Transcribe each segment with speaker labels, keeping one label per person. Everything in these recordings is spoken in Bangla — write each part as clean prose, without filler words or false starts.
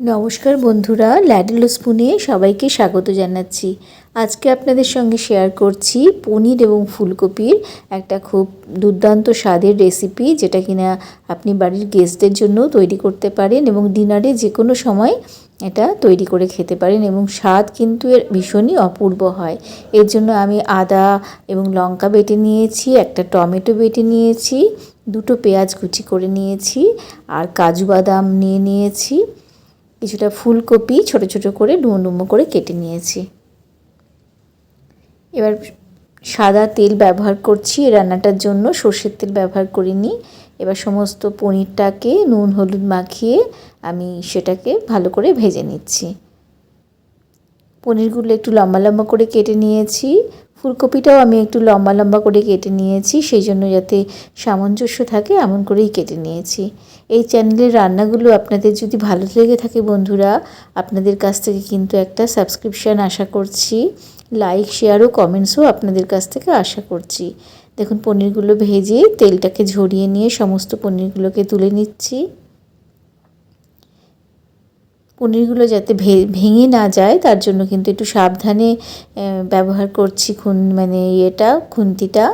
Speaker 1: নমস্কার বন্ধুরা, ল্যাডেল স্পুনে সবাইকে স্বাগত জানাচ্ছি। আজকে আপনাদের সঙ্গে শেয়ার করছি পনির এবং ফুলকপির একটা খুব দুর্দান্ত স্বাদের রেসিপি, যেটা কিনা আপনি বাড়ির গেস্টদের জন্য তৈরি করতে পারেন এবং ডিনারে যে কোনো সময় এটা তৈরি করে খেতে পারেন এবং স্বাদ কিন্তু এর ভীষণই অপূর্ব হয়। এর জন্য আমি আদা এবং লঙ্কা বেটে নিয়েছি, একটা টমেটো বেটে নিয়েছি, দুটো পেঁয়াজ কুচি করে নিয়েছি, আর কাজু বাদাম নিয়েছি, কিছুটা ফুলকপি ছোট ছোট করে ডুমো ডুমো করে কেটে নিয়েছি। এবার সাদা তেল ব্যবহার করছি এই রান্নাটার জন্য, সর্ষের তেল ব্যবহার করিনি। এবার সমস্ত পনিরটাকে নুন হলুদ মাখিয়ে আমি সেটাকে ভালো করে ভেজে নিচ্ছি। পনিরগুলো একটু লম্বা লম্বা করে কেটে নিয়েছি, ফুলকপিটাও আমি একটু লম্বা লম্বা করে কেটে নিয়েছি, সেই জন্য যাতে সামঞ্জস্য থাকে এমন করেই কেটে নিয়েছি। এই চ্যানেলের রান্নাগুলো আপনাদের যদি ভালো লেগে থাকে বন্ধুরা, আপনাদের কাছ থেকে কিন্তু একটা সাবস্ক্রিপশান আশা করছি, লাইক শেয়ার ও কমেন্টসও আপনাদের কাছ থেকে আশা করছি। দেখুন, পনিরগুলো ভেজে তেলটাকে ঝরিয়ে নিয়ে সমস্ত পনিরগুলোকে তুলে নিচ্ছি। পনিরগুলো যাতে ভেঙে না যায় তার জন্য কিন্তু একটু সাবধানে ব্যবহার করছি খুন্তিটা।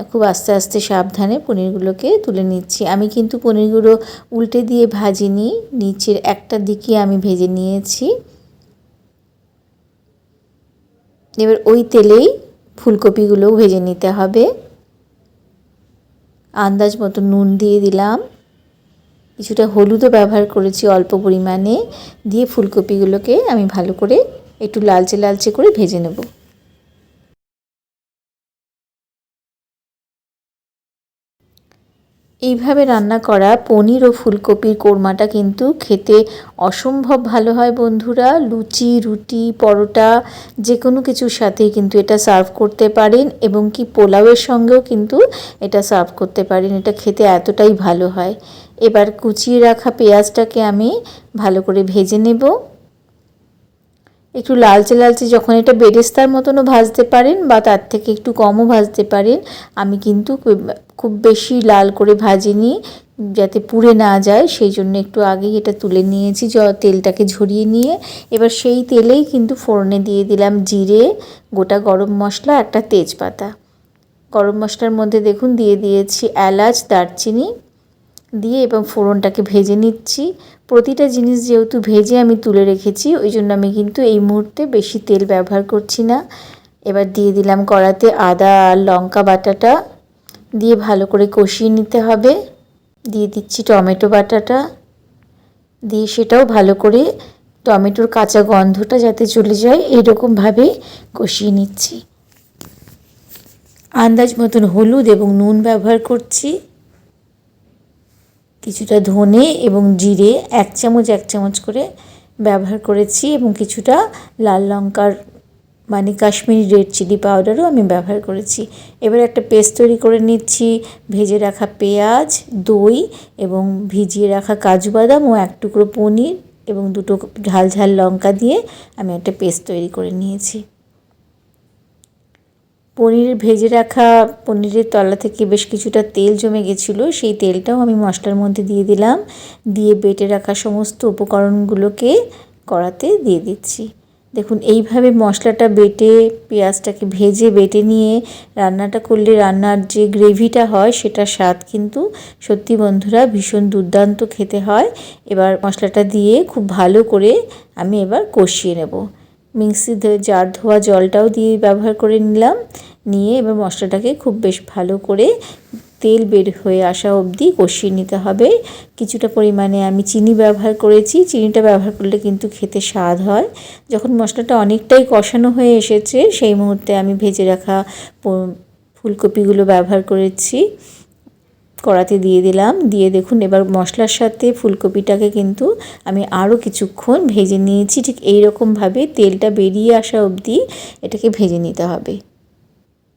Speaker 1: খুব আস্তে আস্তে সাবধানে পনিরগুলোকে তুলে নিচ্ছি। আমি কিন্তু পনিরগুলো উল্টে দিয়ে ভাজিনি, নিচের একটা দিকে আমি ভেজে নিয়েছি। এবার ওই তেলেই ফুলকপিগুলোও ভেজে নিতে হবে। আন্দাজ মতো নুন দিয়ে দিলাম, কিছুটা হলুদও ব্যবহার করেছি অল্প পরিমাণে, দিয়ে ফুলকপিগুলোকে আমি ভালো করে একটু লালচে লালচে করে ভেজে নেব। এইভাবে রান্না করা পনির ও ফুলকপির কোরমাটা কিন্তু খেতে অসম্ভব ভালো হয় বন্ধুরা। লুচি, রুটি, পরোটা যে কোনো কিছুর সাথেই কিন্তু এটা সার্ভ করতে পারেন এবং কি পোলাওয়ের সঙ্গেও কিন্তু এটা সার্ভ করতে পারেন। এটা খেতে এতটাই ভালো হয়। এবার কুচিয়ে রাখা পেঁয়াজটাকে আমি ভালো করে ভেজে নেব, একটু লালচে লালচে। যখন এটা বেরেস্তার মতনও ভাজতে পারেন বা তার থেকে একটু কমও ভাজতে পারেন। আমি কিন্তু খুব বেশি লাল করে ভাজিনি, যাতে পুড়ে না যায়, সেই জন্য একটু আগেই এটা তুলে নিয়েছি তেলটাকে ঝরিয়ে নিয়ে। এবার সেই তেলেই কিন্তু ফোড়নে দিয়ে দিলাম জিরে, গোটা গরম মশলা, একটা তেজপাতা। গরম মশলার মধ্যে দেখুন দিয়ে দিয়েছি এলাচ, দারচিনি দিয়ে এবং ফোড়নটাকে ভেজে নিচ্ছি। প্রতিটা জিনিস যেহেতু ভেজে আমি তুলে রেখেছি, ওই জন্য আমি কিন্তু এই মুহূর্তে বেশি তেল ব্যবহার করছি না। এবার দিয়ে দিলাম কড়াতে আদা আর লঙ্কা বাটাটা, দিয়ে ভালো করে কষিয়ে নিতে হবে। দিয়ে দিচ্ছি টমেটো বাটাটা, দিয়ে সেটাও ভালো করে টমেটোর কাঁচা গন্ধটা যাতে চলে যায় এইরকমভাবে কষিয়ে নিচ্ছি। আন্দাজ মতন হলুদ এবং নুন ব্যবহার করছি, কিছুটা ধনে এবং জিরে এক চামচ করে ব্যবহার করেছি এবং কিছুটা লাল লঙ্কার কাশ্মীরি রেড চিলি পাউডারও আমি ব্যবহার করেছি। এবার একটা পেস্ট তৈরি করে নিচ্ছি। ভেজে রাখা পেঁয়াজ, দই এবং ভিজিয়ে রাখা কাজু বাদাম ও এক টুকরো পনির এবং দুটো ঝাল ঝাল লঙ্কা দিয়ে আমি একটা পেস্ট তৈরি করে নিয়েছি। ভেজে রাখা পনিরের তলা থেকে বেশ কিছুটা তেল জমে গেছিলো, সেই তেলটাও আমি মশলার মধ্যে দিয়ে দিলাম। দিয়ে বেটে রাখা সমস্ত উপকরণগুলোকে কড়াতে দিয়ে দিচ্ছি। দেখুন, এইভাবে মশলাটা বেটে পেঁয়াজটাকে ভেজে বেটে নিয়ে রান্নাটা করলে রান্নার যে গ্রেভিটা হয় সেটার স্বাদ কিন্তু সত্যি বন্ধুরা ভীষণ দুর্দান্ত খেতে হয়। এবার মশলাটা দিয়ে খুব ভালো করে আমি এবার কষিয়ে নেব। মিক্সিতে জার ধোয়া জলটাও দিয়ে ব্যবহার করে নিলাম, নিয়ে এবার মশলাটাকে খুব বেশ ভালো করে তেল বের হয়ে আসা অবধি কষিয়ে নিতে হবে। কিছুটা পরিমাণে আমি চিনি ব্যবহার করেছি, চিনিটা ব্যবহার করলে কিন্তু খেতে স্বাদ হয়। যখন মশলাটা অনেকটাই কষানো হয়ে এসেছে সেই মুহূর্তে আমি ভেজে রাখা ফুলকপিগুলো ব্যবহার করেছি, কড়াতে দিয়ে দিলাম। দিয়ে দেখুন, এবার মশলার সাথে ফুলকপিটাকে কিন্তু আমি আরও কিছুক্ষণ ভেজে নিয়েছি। ঠিক এই রকমভাবে তেলটা বেরিয়ে আসা অবধি এটাকে ভেজে নিতে হবে।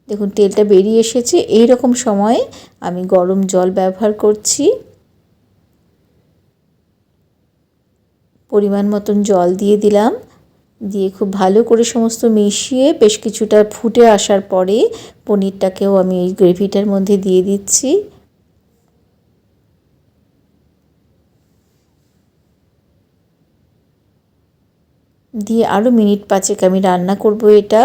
Speaker 1: দেখুন, তেলটা বেরিয়ে এসেছে। এই রকম সময়ে আমি গরম জল ব্যবহার করছি, পরিমাণ মতন জল দিয়ে দিলাম। দিয়ে খুব ভালো করে সমস্ত মিশিয়ে বেশ কিছুটা ফুটে আসার পরে পনিরটাকেও আমি এই গ্রেভিটার মধ্যে দিয়ে দিচ্ছি। দিয়ে আরও মিনিট 5 আমি রান্না করব এটা।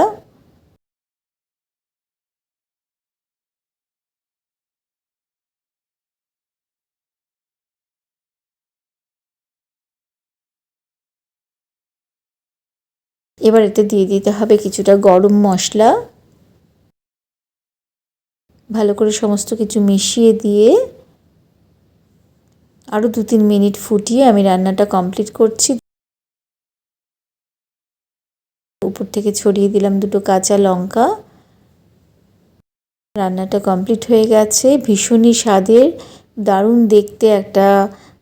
Speaker 1: এবার এতে দিয়ে দিতে হবে কিছুটা গরম মশলা। ভালো করে সমস্ত কিছু মিশিয়ে দিয়ে আরও 2-3 মিনিট ফুটিয়ে আমি রান্নাটা কমপ্লিট করছি। উপর থেকে ছড়িয়ে দিলাম 2টো কাঁচা লঙ্কা। রান্নাটা কমপ্লিট হয়ে গেছে। ভীষণই স্বাদের, দারুণ দেখতে একটা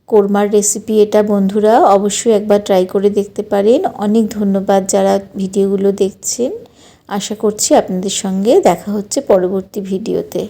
Speaker 1: কোরমার রেসিপি এটা বন্ধুরা, অবশ্যই একবার ট্রাই করে দেখতে পারেন। অনেক ধন্যবাদ যারা ভিডিওগুলো দেখছেন। আশা করছি আপনাদের সঙ্গে দেখা হচ্ছে পরবর্তী ভিডিওতে।